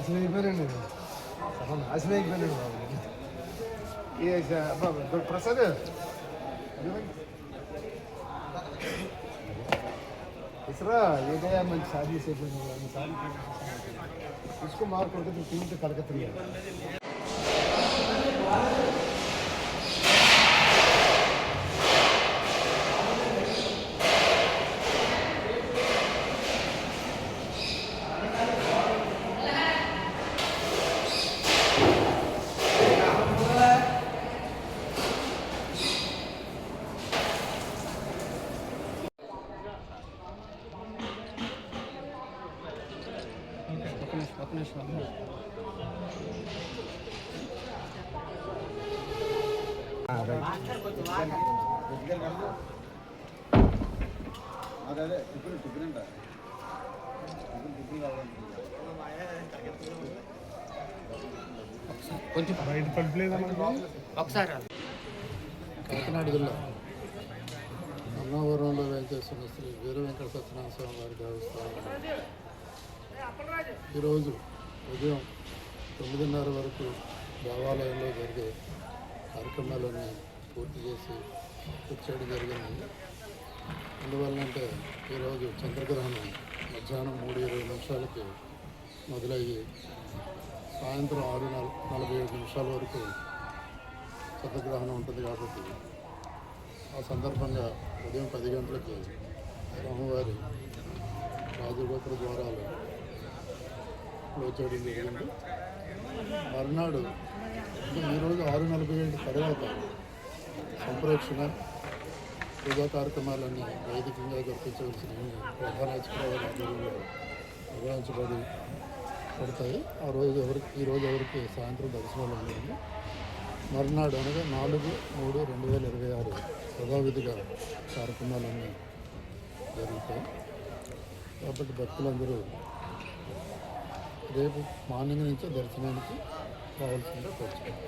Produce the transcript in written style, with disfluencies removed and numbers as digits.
నాశనం అయిపోయానండి, సగం నాశనం అయిపోయానండి బాబు. ప్రసాద్ इसरा ये गया मैं शादी से इसको मार करके तो तीन से कलकत्ता है। కొంచెం బయట పడలేదు ఒకసారి. కాకినాడ జిల్లా అన్నవరంలో వేంచేస్తున్న శ్రీ వీర వెంకట సత్యనారాయణ స్వామి వారి దేవస్థానం ఈరోజు ఉదయం 9:30 వరకు దేవాలయంలో జరిగే కార్యక్రమాలన్నీ పూర్తి చేసి వచ్చేయడం జరిగింది. అందువల్లంటే ఈరోజు చంద్రగ్రహణం మధ్యాహ్నం 3:20 మొదలయ్యి సాయంత్రం 6:47 వరకు చంద్రగ్రహణం ఉంటుంది. కాబట్టి ఆ సందర్భంగా ఉదయం 10 గంటలకి స్వామివారి రాజగోపుర ద్వారాలు క్లోజ్ చేయడం జరిగింది. మర్నాడు ఈరోజు 6:47 తర్వాత సంప్రోక్షణ పూజా కార్యక్రమాలన్నీ వైదికంగా జరిపించవలసిన ప్రధాన అధికారుల ఆధ్వర్యంలో పడతాయి. ఈరోజు ఎవరికి సాయంత్రం దర్శనాలు ఉన్నాయి. మర్నాడు అనగా 4/3/2026 యథావిధిగా కార్యక్రమాలన్నీ జరుగుతాయి. కాబట్టి భక్తులందరూ రేపు మార్నింగ్ నుంచే దర్శనానికి రావాల్సిందిగా కోరుచున్నాం.